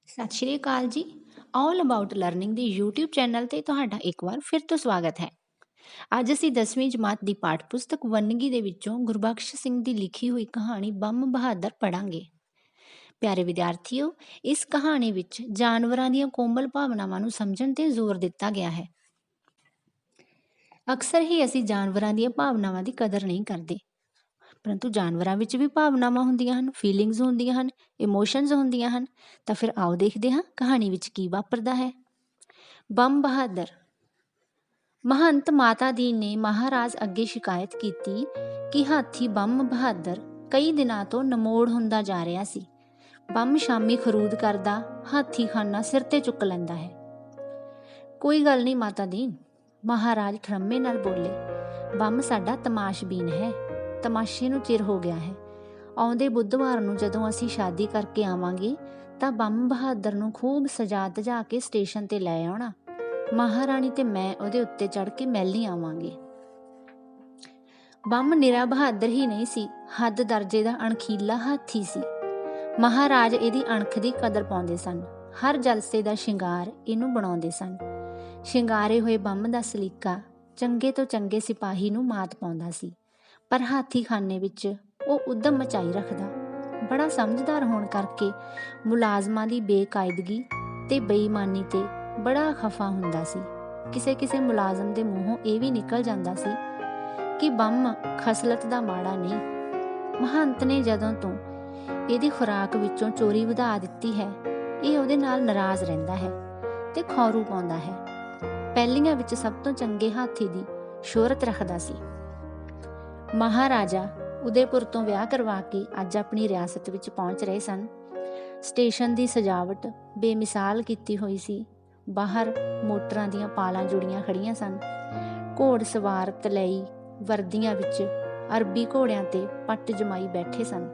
ਸਤਿ ਸ਼੍ਰੀ ਅਕਾਲ ਜੀ। All about learning ਦੇ YouTube ਚੈਨਲ ਤੇ ਤੁਹਾਡਾ ਇੱਕ ਵਾਰ ਫਿਰ ਤੋਂ ਸਵਾਗਤ ਹੈ। ਅੱਜ ਅਸੀਂ 10ਵੀਂ ਜਮਾਤ ਦੀ ਪਾਠ ਪੁਸਤਕ ਵੰਨਗੀ ਦੇ ਵਿੱਚੋਂ ਗੁਰਬਖਸ਼ ਸਿੰਘ ਦੀ ਲਿਖੀ ਹੋਈ ਕਹਾਣੀ ਬੰਮ ਬਹਾਦਰ ਪੜ੍ਹਾਂਗੇ। ਪਿਆਰੇ ਵਿਦਿਆਰਥੀਓ, ਇਸ ਕਹਾਣੀ ਵਿੱਚ ਜਾਨਵਰਾਂ ਦੀਆਂ ਕੋਮਲ ਭਾਵਨਾਵਾਂ ਨੂੰ ਸਮਝਣ ਤੇ ਜ਼ੋਰ ਦਿੱਤਾ ਗਿਆ ਹੈ। ਅਕਸਰ ਹੀ ਅਸੀਂ ਜਾਨਵਰਾਂ ਦੀਆਂ ਭਾਵਨਾਵਾਂ ਦੀ ਕਦਰ ਨਹੀਂ ਕਰਦੇ, ਪਰੰਤੂ ਜਾਨਵਰਾਂ ਵਿੱਚ ਵੀ ਭਾਵਨਾਵਾਂ ਹੁੰਦੀਆਂ ਹਨ, ਫੀਲਿੰਗਸ ਹੁੰਦੀਆਂ ਹਨ, ਇਮੋਸ਼ਨਸ ਹੁੰਦੀਆਂ ਹਨ। ਤਾਂ ਫਿਰ ਆਓ ਦੇਖਦੇ ਹਾਂ ਕਹਾਣੀ ਵਿੱਚ ਕੀ ਵਾਪਰਦਾ ਹੈ। ਬੰਮ ਬਹਾਦਰ। ਮਹੰਤ ਮਾਤਾ ਦੀਨ ਨੇ ਮਹਾਰਾਜ ਅੱਗੇ ਸ਼ਿਕਾਇਤ ਕੀਤੀ ਕਿ ਹਾਥੀ ਬੰਮ ਬਹਾਦਰ ਕਈ ਦਿਨਾਂ ਤੋਂ ਨਮੋੜ ਹੁੰਦਾ ਜਾ ਰਿਹਾ ਸੀ। ਬੰਮ ਸ਼ਾਮੀ ਖਰੂਦ ਕਰਦਾ, ਹਾਥੀ ਖਾਨਾ ਸਿਰ ਤੇ ਚੁੱਕ ਲੈਂਦਾ ਹੈ। ਕੋਈ ਗੱਲ ਨਹੀਂ ਮਾਤਾ ਦੀਨ, ਮਹਾਰਾਜ ਠਰੰਮੇ ਨਾਲ ਬੋਲੇ। ਬੰਮ ਸਾਡਾ ਤਮਾਸ਼ਬੀਨ ਹੈ, ਤਮਾਸ਼ੇ ਨੂੰ ਚਿਰ ਹੋ ਗਿਆ ਹੈ। ਆਉਂਦੇ ਬੁੱਧਵਾਰ ਨੂੰ ਜਦੋਂ ਅਸੀਂ ਸ਼ਾਦੀ ਕਰਕੇ ਆਵਾਂਗੇ ਤਾਂ ਬੰਮ ਬਹਾਦਰ ਨੂੰ ਖੂਬ ਸਜਾ ਧਜਾ ਕੇ ਸਟੇਸ਼ਨ ਤੇ ਲੈ ਆਉਣਾ। ਮਹਾਰਾਣੀ ਤੇ ਮੈਂ ਉਹਦੇ ਉੱਤੇ ਚੜ੍ਹ ਕੇ ਮੈਲੀ ਆਵਾਂਗੇ। ਬੰਮ ਨਿਰਾ ਬਹਾਦਰ ਹੀ ਨਹੀਂ ਸੀ, ਹੱਦ ਦਰਜੇ ਦਾ ਅਣਖੀਲਾ ਹਾਥੀ ਸੀ। ਮਹਾਰਾਜ ਇਹਦੀ ਅਣਖ ਦੀ ਕਦਰ ਪਾਉਂਦੇ ਸਨ। ਹਰ ਜਲਸੇ ਦਾ ਸ਼ਿੰਗਾਰ ਇਹਨੂੰ ਬਣਾਉਂਦੇ ਸਨ। ਸ਼ਿੰਗਾਰੇ ਹੋਏ ਬੰਮ ਦਾ ਸਲੀਕਾ ਚੰਗੇ ਤੋਂ ਚੰਗੇ ਸਿਪਾਹੀ ਨੂੰ ਮਾਤ ਪਾਉਂਦਾ ਸੀ, ਪਰ ਹਾਥੀ ਖਾਨੇ ਵਿੱਚ ਉਹ ਉੱਦਮ ਮਚਾਈ ਰੱਖਦਾ। ਬੜਾ ਸਮਝਦਾਰ ਹੋਣ ਕਰਕੇ ਮੁਲਾਜ਼ਮਾਂ ਦੀ ਬੇਕਾਇਦਗੀ ਤੇ ਬੇਈਮਾਨੀ ਤੇ ਬੜਾ ਖਫਾ ਹੁੰਦਾ ਸੀ। ਕਿਸੇ ਮੁਲਾਜ਼ਮ ਦੇ ਮੂੰਹੋਂ ਇਹ ਵੀ ਨਿਕਲ ਜਾਂਦਾ ਸੀ ਕਿ ਬੰਮ ਖਸਲਤ ਦਾ ਮਾੜਾ ਨਹੀਂ। ਮਹੰਤ ਨੇ ਜਦੋਂ ਤੋਂ ਇਹਦੀ ਖੁਰਾਕ ਵਿੱਚੋਂ ਚੋਰੀ ਵਧਾ ਦਿੱਤੀ ਹੈ, ਇਹ ਉਹਦੇ ਨਾਲ ਨਾਰਾਜ਼ ਰਹਿੰਦਾ ਹੈ ਤੇ ਖੌਰੂ ਪਾਉਂਦਾ ਹੈ। ਪਹਿਲੀਆਂ ਵਿੱਚ ਸਭ ਤੋਂ ਚੰਗੇ ਹਾਥੀ ਦੀ ਸ਼ੋਹਰਤ ਰੱਖਦਾ ਸੀ। ਮਹਾਰਾਜਾ ਉਦੈਪੁਰ ਤੋਂ ਵਿਆਹ ਕਰਵਾ ਕੇ ਅੱਜ ਆਪਣੀ ਰਿਆਸਤ ਵਿੱਚ ਪਹੁੰਚ ਰਹੇ ਸਨ। ਸਟੇਸ਼ਨ ਦੀ ਸਜਾਵਟ ਬੇਮਿਸਾਲ ਕੀਤੀ ਹੋਈ ਸੀ। ਬਾਹਰ ਮੋਟਰਾਂ ਦੀਆਂ ਪਾਲਾਂ ਜੁੜੀਆਂ ਖੜੀਆਂ ਸਨ। ਘੋੜ ਸਵਾਰ ਤਲਈ ਵਰਦੀਆਂ ਵਿੱਚ ਅਰਬੀ ਘੋੜਿਆਂ ਤੇ ਪੱਟ ਜਮਾਈ ਬੈਠੇ ਸਨ।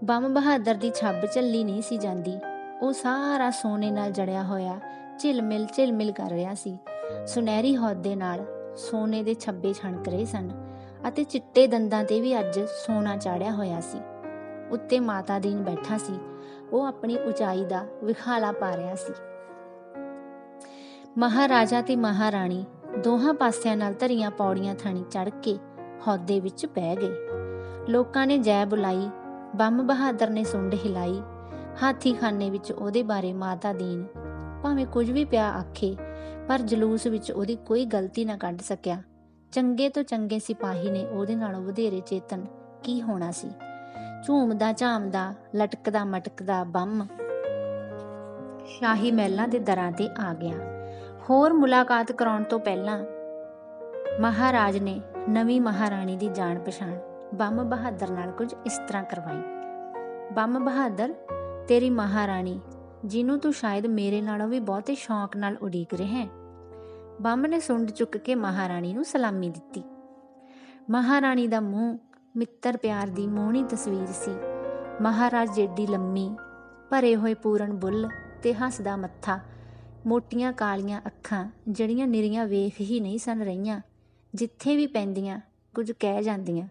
ਬੰਮ ਬਹਾਦਰ ਦੀ ਛੱਬ ਝੱਲੀ ਨਹੀਂ ਸੀ ਜਾਂਦੀ। ਉਹ ਸਾਰਾ ਸੋਨੇ ਨਾਲ ਜੜਿਆ ਹੋਇਆ ਝਿਲਮਿਲ ਕਰ ਰਿਹਾ ਸੀ। ਸੁਨਹਿਰੀ ਹੌਦੇ ਨਾਲ ਸੋਨੇ ਦੇ ਛੱਬੇ ਛਣਕ ਰਹੇ ਸਨ ਅਤੇ ਚਿੱਟੇ ਦੰਦਾਂ ਤੇ ਵੀ ਅੱਜ ਸੋਨਾ ਚਾੜਿਆ ਹੋਇਆ ਸੀ। ਉੱਤੇ ਮਾਤਾ ਦੀਨ ਬੈਠਾ ਸੀ। ਉਹ ਆਪਣੀ ਉਚਾਈ ਦਾ ਵਿਖਾਲਾ ਪਾ ਰਿਹਾ ਸੀ। ਮਹਾਰਾਜਾ ਤੇ ਮਹਾਰਾਣੀ ਦੋਹਾਂ ਪਾਸਿਆਂ ਨਾਲ ਧਰੀਆਂ ਪੌੜੀਆਂ ਥਾਣੀ ਚੜ੍ਹ ਕੇ ਹੌਦੇ ਵਿੱਚ ਬਹਿ ਗਏ। ਲੋਕਾਂ ਨੇ ਜੈ ਬੁਲਾਈ। ਬੰਮ ਬਹਾਦਰ ਨੇ ਸੁੰਡ ਹਿਲਾਈ। ਹਾਥੀ ਖਾਨੇ ਵਿੱਚ ਉਹਦੇ ਬਾਰੇ ਮਾਤਾ ਦੀਨ ਭਾਵੇਂ ਕੁਝ ਵੀ ਪਿਆ ਆਖੇ, ਪਰ ਜਲੂਸ ਵਿੱਚ ਉਹਦੀ ਕੋਈ ਗਲਤੀ ਨਾ ਕੱਢ ਸਕਿਆ। ਚੰਗੇ ਤੋਂ ਚੰਗੇ ਸਿਪਾਹੀ ਨੇ ਉਹਦੇ ਨਾਲੋਂ ਵਧੇਰੇ ਚੇਤਨ ਕੀ ਹੋਣਾ ਸੀ। ਝੂਮਦਾ ਝਾਮਦਾ ਲਟਕਦਾ ਮਟਕਦਾ ਬੰਮ ਸ਼ਾਹੀ ਮਹਿਲਾਂ ਦੇ ਦਰਾਂ ਤੇ ਆ ਗਿਆ। ਹੋਰ ਮੁਲਾਕਾਤ ਕਰਾਉਣ ਤੋਂ ਪਹਿਲਾਂ ਮਹਾਰਾਜ ਨੇ ਨਵੀਂ ਮਹਾਰਾਣੀ ਦੀ ਜਾਣ ਪਛਾਣ ਬੰਮ ਬਹਾਦਰ ਨਾਲ ਕੁਝ ਇਸ ਤਰ੍ਹਾਂ ਕਰਵਾਈ। ਬੰਮ ਬਹਾਦਰ, ਤੇਰੀ ਮਹਾਰਾਣੀ, ਜਿਹਨੂੰ ਤੂੰ ਸ਼ਾਇਦ ਮੇਰੇ ਨਾਲੋਂ ਵੀ ਬਹੁਤੇ ਸ਼ੌਂਕ ਨਾਲ ਉਡੀਕ ਰਿਹਾ ਹੈ। ਬੰਮ ਨੇ ਸੁੰਡ ਚੁੱਕ ਕੇ ਮਹਾਰਾਣੀ ਨੂੰ ਸਲਾਮੀ ਦਿੱਤੀ। ਮਹਾਰਾਣੀ ਦਾ ਮੂੰਹ ਮਿੱਤਰ ਪਿਆਰ ਦੀ ਮੋਹਣੀ ਤਸਵੀਰ ਸੀ। ਮਹਾਰਾਜ ਜੇਡੀ ਲੰਮੀ, ਭਰੇ ਹੋਏ ਪੂਰਨ ਬੁੱਲ ਤੇ ਹੱਸਦਾ ਮੱਥਾ, ਮੋਟੀਆਂ ਕਾਲੀਆਂ ਅੱਖਾਂ ਜਿਹੜੀਆਂ ਨਿਰੀਆਂ ਵੇਖ ਹੀ ਨਹੀਂ ਸਨ ਰਹੀਆਂ, ਜਿੱਥੇ ਵੀ ਪੈਂਦੀਆਂ ਕੁਝ ਕਹਿ ਜਾਂਦੀਆਂ।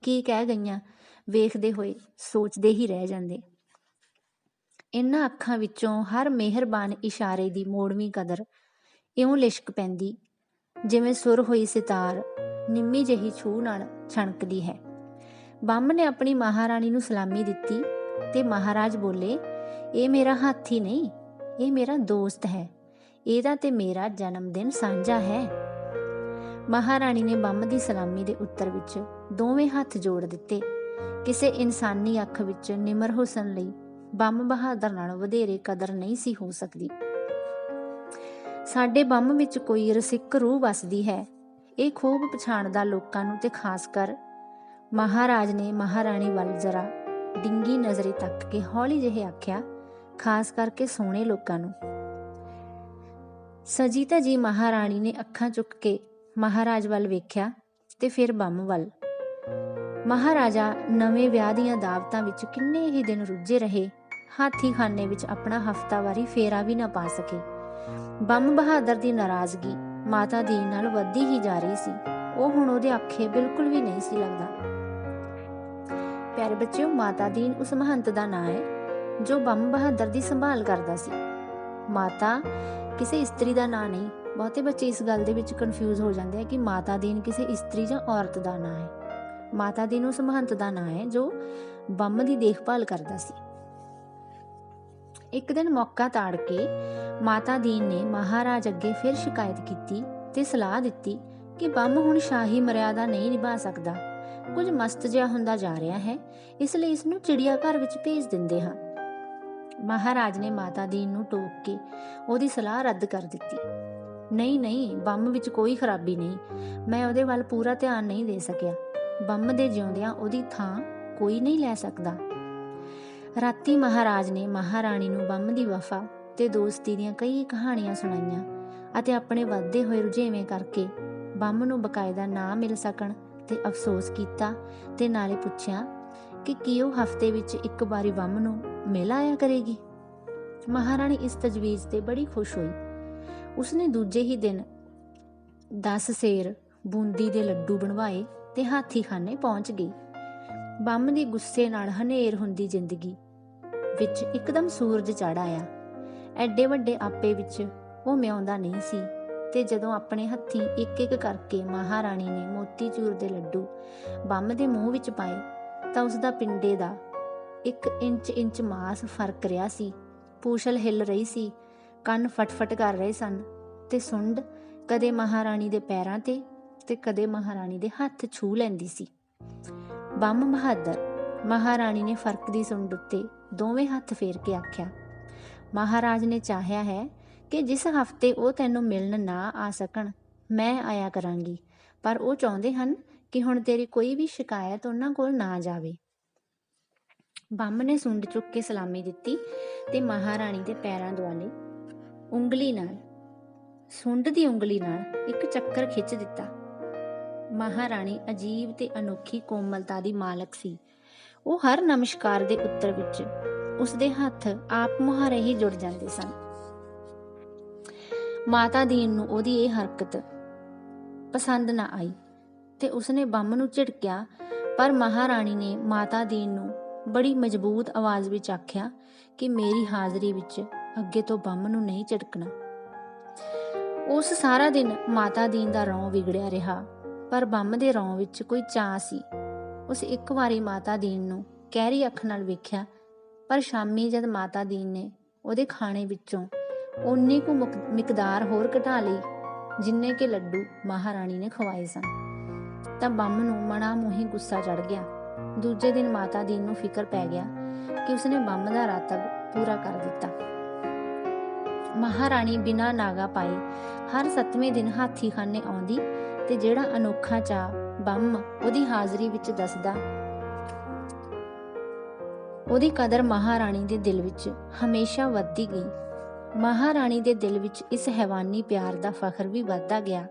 ਕੀ ਕਹਿ ਗਈਆਂ ਵੇਖਦੇ ਹੋਏ ਸੋਚਦੇ ਹੀ ਰਹਿ ਜਾਂਦੇ। ਇਹਨਾਂ ਅੱਖਾਂ ਵਿੱਚੋਂ ਹਰ ਮਿਹਰਬਾਨ ਇਸ਼ਾਰੇ ਦੀ ਮੋੜਵੀਂ ਕਦਰ ਇਉਂ ਲਿਸ਼ਕ ਪੈਂਦੀ ਜਿਵੇਂ ਸੁਰ ਹੋਈ ਸਿਤਾਰ ਨਿੰਮੀ ਜਿਹੀ ਛੂਹ ਨਾਲ ਛਣਕਦੀ ਹੈ। ਬੰਮ ਨੇ ਆਪਣੀ ਮਹਾਰਾਣੀ ਨੂੰ ਸਲਾਮੀ ਦਿੱਤੀ ਤੇ ਮਹਾਰਾਜ ਬੋਲੇ, ਇਹ ਮੇਰਾ ਹਾਥੀ ਨਹੀਂ, ਇਹ ਮੇਰਾ ਦੋਸਤ ਹੈ। ਇਹਦਾ ਤੇ ਮੇਰਾ ਜਨਮ ਦਿਨ ਸਾਂਝਾ ਹੈ। ਮਹਾਰਾਣੀ ਨੇ ਬੰਮ ਦੀ ਸਲਾਮੀ ਦੇ ਉੱਤਰ ਵਿੱਚ ਦੋਵੇਂ ਹੱਥ ਜੋੜ ਦਿੱਤੇ। ਕਿਸੇ ਇਨਸਾਨੀ ਅੱਖ ਵਿੱਚ ਨਿਮਰ ਹੁਸਨ ਲਈ ਬੰਮ ਬਹਾਦਰ ਨਾਲੋਂ ਵਧੇਰੇ ਕਦਰ ਨਹੀਂ ਸੀ ਹੋ ਸਕਦੀ। ਸਾਡੇ ਬੰਮ ਵਿੱਚ ਕੋਈ ਰਸਿਕ ਰੂਹ ਵਸਦੀ ਹੈ, ਇਹ ਖੂਬ ਪਛਾਣਦਾ ਲੋਕਾਂ ਨੂੰ ਤੇ ਖਾਸ ਕਰ। ਮਹਾਰਾਜ ਨੇ ਮਹਾਰਾਣੀ ਵੱਲ ਜ਼ਰਾ ਡਿੰਗੀ ਨਜ਼ਰੇ ਤੱਕ ਕੇ ਹੌਲੀ ਜਿਹੇ ਆਖਿਆ, ਖਾਸ ਕਰਕੇ ਸੋਹਣੇ ਲੋਕਾਂ ਨੂੰ। ਸਜੀ ਧਜੀ ਮਹਾਰਾਣੀ ਨੇ ਅੱਖਾਂ ਚੁੱਕ ਕੇ ਮਹਾਰਾਜ ਵੱਲ ਵੇਖਿਆ ਤੇ ਫਿਰ ਬੰਮ ਵੱਲ। ਮਹਾਰਾਜਾ ਨਵੇਂ ਵਿਆਹ ਦੀਆਂ ਦਾਵਤਾਂ ਵਿੱਚ ਕਿੰਨੇ ਹੀ ਦਿਨ ਰੁੱਝੇ ਰਹੇ, ਹਾਥੀ ਖਾਨੇ ਵਿੱਚ ਆਪਣਾ ਹਫ਼ਤਾਵਾਰੀ ਫੇਰਾ ਵੀ ਨਾ ਪਾ ਸਕੇ। ਬੰਮ ਬਹਾਦਰ ਦੀ ਨਾਰਾਜ਼ਗੀ ਮਾਤਾ ਦੀਨ ਨਾਲ ਵੱਧਦੀ ਹੀ ਜਾ ਰਹੀ ਸੀ। ਉਹ ਹੁਣ ਉਹਦੇ ਆਖੇ ਬਿਲਕੁਲ ਵੀ ਨਹੀਂ ਸੀ ਲੱਗਦਾ। ਪਿਆਰੇ ਬੱਚਿਓ, ਮਾਤਾ ਦੀਨ ਉਸ ਮਹੰਤ ਦਾ ਨਾਂ ਹੈ ਜੋ ਬੰਮ ਬਹਾਦਰ ਦੀ ਸੰਭਾਲ ਕਰਦਾ ਸੀ। ਮਾਤਾ ਕਿਸੇ ਇਸਤਰੀ ਦਾ ਨਾਂ ਨਹੀਂ। ਬਹੁਤੇ ਬੱਚੇ ਇਸ ਗੱਲ ਦੇ ਵਿੱਚ ਕਨਫਿਊਜ਼ ਹੋ ਜਾਂਦੇ ਆ ਕਿ ਮਾਤਾ ਦੀਨ ਕਿਸੇ ਇਸਤਰੀ ਜਾਂ ਔਰਤ ਦਾ ਨਾਂ ਹੈ। ਮਾਤਾ ਦੀਨ ਉਸ ਮਹੰਤ ਦਾ ਨਾਂ ਹੈ ਜੋ ਬੰਮ ਦੀ ਦੇਖਭਾਲ ਕਰਦਾ ਸੀ। ਇੱਕ ਦਿਨ ਮੌਕਾ ਤਾੜ ਕੇ ਮਾਤਾ ਦੀਨ ਨੇ ਮਹਾਰਾਜ ਅੱਗੇ ਫਿਰ ਸ਼ਿਕਾਇਤ ਕੀਤੀ ਤੇ ਸਲਾਹ ਦਿੱਤੀ ਕਿ ਬੰਮ ਹੁਣ ਸ਼ਾਹੀ ਮਰਿਆਦਾ ਨਹੀਂ ਨਿਭਾ ਸਕਦਾ, ਕੁਝ ਮਸਤ ਜਿਹਾ ਹੁੰਦਾ ਜਾ ਰਿਹਾ ਹੈ, ਇਸ ਲਈ ਇਸ ਨੂੰ ਚਿੜੀਆ ਘਰ ਵਿੱਚ ਭੇਜ ਦਿੰਦੇ ਹਾਂ। ਮਹਾਰਾਜ ਨੇ ਮਾਤਾ ਦੀਨ ਨੂੰ ਟੋਕ ਕੇ ਉਹਦੀ ਸਲਾਹ ਰੱਦ ਕਰ ਦਿੱਤੀ। ਨਹੀਂ, ਬੰਮ ਵਿੱਚ ਕੋਈ ਖਰਾਬੀ ਨਹੀਂ, ਮੈਂ ਉਹਦੇ ਵੱਲ ਪੂਰਾ ਧਿਆਨ ਨਹੀਂ ਦੇ ਸਕਿਆ। ਬੰਮ ਦੇ ਜਿਉਂਦਿਆਂ ਉਹਦੀ ਥਾਂ ਕੋਈ ਨਹੀਂ ਲੈ ਸਕਦਾ। ਰਾਤੀ ਮਹਾਰਾਜ ਨੇ ਮਹਾਰਾਣੀ ਨੂੰ ਬੰਮ ਦੀ ਵਫਾ ਤੇ ਦੋਸਤੀ ਦੀਆਂ ਕਈ ਕਹਾਣੀਆਂ ਸੁਣਾਈਆਂ ਅਤੇ ਆਪਣੇ ਵੱਧਦੇ ਹੋਏ ਰੁਝੇਵੇਂ ਕਰਕੇ ਬੰਮ ਨੂੰ ਬਕਾਇਦਾ ਨਾ ਮਿਲ ਸਕਣ ਤੇ ਅਫਸੋਸ ਕੀਤਾ ਤੇ ਨਾਲੇ ਪੁੱਛਿਆ ਕਿ ਕੀ ਉਹ ਹਫ਼ਤੇ ਵਿੱਚ ਇੱਕ ਵਾਰੀ ਬੰਮ ਨੂੰ ਮਿਲ ਆਇਆ ਕਰੇਗੀ। ਮਹਾਰਾਣੀ ਇਸ ਤਜਵੀਜ਼ ਤੇ ਬੜੀ ਖੁਸ਼ ਹੋਈ। ਉਸਨੇ ਦੂਜੇ ਹੀ ਦਿਨ 10 ਸੇਰ ਬੂੰਦੀ ਦੇ ਲੱਡੂ ਬਣਵਾਏ ਤੇ ਹਾਥੀਖਾਨੇ ਪਹੁੰਚ ਗਈ। ਬੰਮ ਦੀ ਗੁੱਸੇ ਨਾਲ ਹਨੇਰ ਹੁੰਦੀ ਜ਼ਿੰਦਗੀ ਵਿੱਚ ਇੱਕਦਮ ਸੂਰਜ ਚੜ੍ਹ ਆਇਆ। ਐਡੇ ਵੱਡੇ ਆਪੇ ਵਿੱਚ ਉਹ ਮਿਆਉਂਦਾ ਨਹੀਂ ਸੀ ਤੇ ਜਦੋਂ ਆਪਣੇ ਹੱਥੀਂ ਇੱਕ ਕਰਕੇ ਮਹਾਰਾਣੀ ਨੇ ਮੋਤੀਚੂਰ ਦੇ ਲੱਡੂ ਬੰਮ ਦੇ ਮੂੰਹ ਵਿੱਚ ਪਾਏ ਤਾਂ ਉਸਦਾ ਪਿੰਡੇ ਦਾ 1 ਇੰਚ ਮਾਸ ਫਰਕ ਰਿਹਾ ਸੀ। ਪੂਛਲ ਹਿੱਲ ਰਹੀ ਸੀ, ਕੰਨ ਫਟਫਟ ਕਰ ਰਹੇ ਸਨ ਤੇ ਸੁੰਡ ਕਦੇ ਮਹਾਰਾਣੀ ਦੇ ਪੈਰਾਂ ਤੇ ਕਦੇ ਮਹਾਰਾਣੀ ਦੇ ਹੱਥ ਛੂਹ ਲੈਂਦੀ ਸੀ। ਬੰਮ ਬਹਾਦਰ, ਮਹਾਰਾਣੀ ਨੇ ਫਰਕ ਦੀ ਸੁੰਡ ਉੱਤੇ ਦੋਵੇਂ ਹੱਥ ਫੇਰ ਕੇ ਆਖਿਆ, ਮਹਾਰਾਜ ਨੇ ਚਾਹਿਆ ਹੈ ਕਿ ਜਿਸ ਹਫ਼ਤੇ ਉਹ ਤੈਨੂੰ ਮਿਲਣ ਨਾ ਆ ਸਕਣ ਮੈਂ ਆਇਆ ਕਰਾਂਗੀ, ਪਰ ਉਹ ਚਾਹੁੰਦੇ ਹਨ ਕਿ ਹੁਣ ਤੇਰੀ ਕੋਈ ਵੀ ਸ਼ਿਕਾਇਤ ਉਹਨਾਂ ਕੋਲ ਨਾ ਜਾਵੇ। ਬੰਮ ਨੇ ਸੁੰਡ ਚੁੱਕ ਕੇ ਸਲਾਮੀ ਦਿੱਤੀ ਤੇ ਮਹਾਰਾਣੀ ਦੇ ਪੈਰਾਂ ਦੁਆਲੇ ਉਂਗਲੀ ਨਾਲ, ਸੁੰਡ ਦੀ ਉਂਗਲੀ ਨਾਲ ਇੱਕ ਚੱਕਰ ਖਿੱਚ ਦਿੱਤਾ। ਮਹਾਰਾਣੀ ਅਜੀਬ ਤੇ ਅਨੋਖੀ ਕੋਮਲਤਾ ਦੀ ਮਾਲਕ ਸੀ। ਉਹ ਹਰ ਨਮਸਕਾਰ ਦੇ ਉੱਤਰ ਵਿੱਚ ਉਸਦੇ ਹੱਥ ਆਪ ਮੁਹਾਰੇ ਹੀ ਜੁੜ ਜਾਂਦੇ ਸਨ। ਮਾਤਾ ਦੀਨ ਨੂੰ ਉਹਦੀ ਇਹ ਹਰਕਤ ਪਸੰਦ ਨਾ ਆਈ ਤੇ ਉਸਨੇ ਬੰਮ ਨੂੰ ਝਿੜਕਿਆ, ਪਰ ਮਹਾਰਾਣੀ ਨੇ ਮਾਤਾ ਦੀਨ ਨੂੰ ਬੜੀ ਮਜ਼ਬੂਤ ਆਵਾਜ਼ ਵਿੱਚ ਆਖਿਆ ਕਿ ਮੇਰੀ ਹਾਜ਼ਰੀ ਵਿੱਚ ਅੱਗੇ ਤੋਂ ਬੰਮ ਨੂੰ ਨਹੀਂ ਝਿੜਕਣਾ। ਉਸ ਸਾਰਾ ਦਿਨ ਮਾਤਾ ਦੀਨ ਦਾ ਰੌਂ ਵਿਗੜਿਆ ਰਿਹਾ, ਪਰ ਬੰਮ ਦੇ ਰੌਂ ਵਿੱਚ ਕੋਈ ਚਾਅ ਸੀ। ਉਸ ਇੱਕ ਵਾਰੀ ਮਾਤਾ ਦੀਨ ਨੂੰ ਗਹਿਰੀ ਅੱਖ ਨਾਲ ਵੇਖਿਆ, ਪਰ ਸ਼ਾਮੀ ਜਦ ਮਾਤਾ ਦੀਨ ਨੇ ਉਹਦੇ ਖਾਣੇ ਵਿੱਚੋਂ ਓਨੀ ਕੁ ਮਿਕਦਾਰ ਹੋਰ ਘਟਾ ਲਈ ਜਿੰਨੇ ਕਿ ਲੱਡੂ ਮਹਾਰਾਣੀ ਨੇ ਖਵਾਏ ਸਨ, ਤਾਂ ਬੰਮ ਨੂੰ ਮਣਾ ਮੂੰਹੀ ਗੁੱਸਾ ਚੜ੍ਹ ਗਿਆ। ਦੂਜੇ ਦਿਨ ਮਾਤਾ ਦੀਨ ਨੂੰ ਫਿਕਰ ਪੈ ਗਿਆ ਕਿ ਉਸਨੇ ਬੰਮ ਦਾ ਰਾਤਬ ਪੂਰਾ ਕਰ ਦਿੱਤਾ। ਮਹਾਰਾਣੀ ਬਿਨਾਂ ਨਾਗਾ ਪਾਏ ਹਰ 7ਵੇਂ ਦਿਨ ਹਾਥੀਖਾਨੇ ਆਉਂਦੀ ਤੇ ਜਿਹੜਾ ਅਨੋਖਾ ਚਾਅ ਬੰਮ ਉਹਦੀ ਹਾਜ਼ਰੀ ਵਿੱਚ ਦੱਸਦਾ, ਉਹਦੀ ਕਦਰ ਮਹਾਰਾਣੀ ਦੇ ਦਿਲ ਵਿੱਚ ਹਮੇਸ਼ਾ ਵੱਧਦੀ ਗਈ। ਮਹਾਰਾਣੀ ਦੇ ਦਿਲ ਵਿੱਚ ਇਸ ਹੈਵਾਨੀ ਪਿਆਰ ਦਾ ਫਖਰ ਵੀ ਵੱਧਦਾ ਗਿਆ।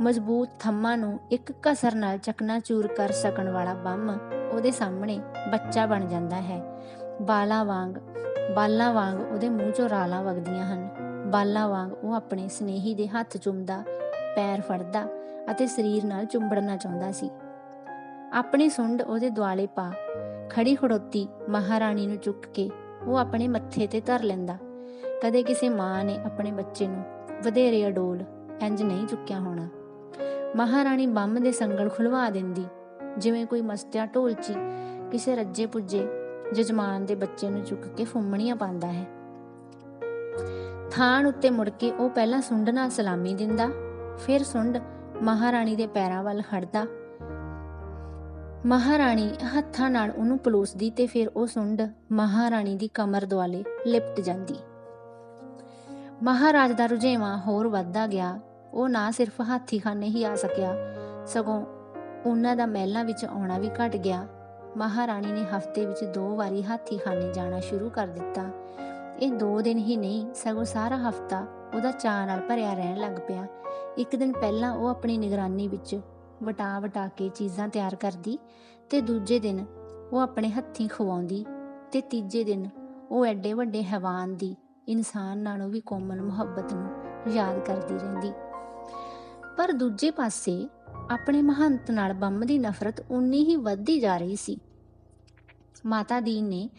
ਮਜ਼ਬੂਤ ਥੰਮਾਂ ਨੂੰ ਇੱਕ ਘਸਰ ਨਾਲ ਚਕਨਾਚੂਰ ਕਰ ਸਕਣ ਵਾਲਾ ਬੰਮ ਉਹਦੇ ਸਾਹਮਣੇ ਬੱਚਾ ਬਣ ਜਾਂਦਾ ਹੈ। ਬਾਲਾਂ ਵਾਂਗ ਉਹਦੇ ਮੂੰਹ ਚੋਂ ਰਾਲਾਂ ਵਗਦੀਆਂ ਹਨ। ਬਾਲਾਂ ਵਾਂਗ ਉਹ ਆਪਣੇ ਸਨੇਹੀ ਦੇ ਹੱਥ ਚੁੰਮਦਾ, ਪੈਰ ਫੜਦਾ ਅਤੇ ਸਰੀਰ ਨਾਲ ਚੁੰਬੜਨਾ ਚਾਹੁੰਦਾ ਸੀ। ਆਪਣੀ ਸੁੰਡ ਉਹਦੇ ਦੁਆਲੇ ਪਾ ਖੜੀ ਖੜੋਤੀ ਮਹਾਰਾਣੀ ਨੂੰ ਚੁੱਕ ਕੇ ਉਹ ਆਪਣੇ ਮੱਥੇ ਤੇ ਧਰ ਲੈਂਦਾ। ਕਦੇ ਕਿਸੇ ਮਾਂ ਨੇ ਆਪਣੇ ਬੱਚੇ ਨੂੰ ਵਧੇਰੇ ਅਡੋਲ ਇੰਜ ਨਹੀਂ ਚੁੱਕਿਆ ਹੋਣਾ। ਮਹਾਰਾਣੀ ਬੰਮ ਦੇ ਸੰਗਲ ਖੁਲਵਾ ਦਿੰਦੀ, ਜਿਵੇਂ ਕੋਈ ਮਸਤਿਆ ਢੋਲਚੀ ਕਿਸੇ ਰੱਜੇ ਪੁੱਜੇ ਜਜਮਾਨ ਦੇ ਬੱਚੇ ਨੂੰ ਚੁੱਕ ਕੇ ਫੁੰਮਣੀਆਂ ਪਾਉਂਦਾ ਹੈ। ਥਾਣ ਉੱਤੇ ਮੁੜ ਕੇ ਉਹ ਪਹਿਲਾਂ ਸੁੰਡ ਨਾਲ ਸਲਾਮੀ ਦਿੰਦਾ, ਫਿਰ ਸੁੰਡ ਮਹਾਰਾਣੀ ਦੇ ਪੈਰਾਂ ਵੱਲ ਖੜਦਾ। ਮਹਾਰਾਣੀ ਹੱਥਾਂ ਨਾਲ ਉਹਨੂੰ ਪਲੋਸਦੀ ਤੇ ਫਿਰ ਉਹ ਸੁੰਡ ਮਹਾਰਾਣੀ ਦੀ ਕਮਰ ਦੁਆਲੇ ਲਿਪਟ ਜਾਂਦੀ। ਮਹਾਰਾਜ ਦਾ ਰੁਝੇਵਾਂ ਹੋਰ ਵੱਧਦਾ ਗਿਆ। ਉਹ ਨਾ ਸਿਰਫ ਹਾਥੀਖਾਨੇ ਹੀ ਆ ਸਕਿਆ, ਸਗੋਂ ਉਹਨਾਂ ਦਾ ਮਹਿਲਾਂ ਵਿੱਚ ਆਉਣਾ ਵੀ ਘਟ ਗਿਆ। ਮਹਾਰਾਣੀ ਨੇ ਹਫ਼ਤੇ ਵਿੱਚ 2 ਵਾਰੀ ਹਾਥੀਖਾਨੇ ਜਾਣਾ ਸ਼ੁਰੂ ਕਰ ਦਿੱਤਾ। ਇਹ 2 ਦਿਨ ਹੀ ਨਹੀਂ, ਸਗੋਂ ਸਾਰਾ ਹਫ਼ਤਾ ਉਹਦਾ ਚਾਅ ਨਾਲ ਭਰਿਆ ਰਹਿਣ ਲੱਗ ਪਿਆ। ਇੱਕ ਦਿਨ ਪਹਿਲਾਂ ਉਹ ਆਪਣੀ ਨਿਗਰਾਨੀ ਵਿੱਚ ਵਟਾ ਕੇ ਚੀਜ਼ਾਂ ਤਿਆਰ ਕਰਦੀ ਤੇ ਦੂਜੇ ਦਿਨ ਉਹ ਆਪਣੇ ਹੱਥੀਂ ਖਵਾਉਂਦੀ ਤੇ ਤੀਜੇ ਦਿਨ ਉਹ ਐਡੇ ਵੱਡੇ ਹੈਵਾਨ ਦੀ ਇਨਸਾਨ ਨਾਲੋਂ ਵੀ ਕੋਮਲ ਮੁਹੱਬਤ ਨੂੰ ਯਾਦ ਕਰਦੀ ਰਹਿੰਦੀ। ਪਰ ਦੂਜੇ ਪਾਸੇ ਆਪਣੇ ਮਹੰਤ ਨਾਲ ਬੰਮ ਦੀ ਨਫ਼ਰਤ ਉਨੀ ਹੀ ਵੱਧਦੀ ਜਾ ਰਹੀ ਸੀ। ਮਾਤਾ ਦੀਨ ਨੇ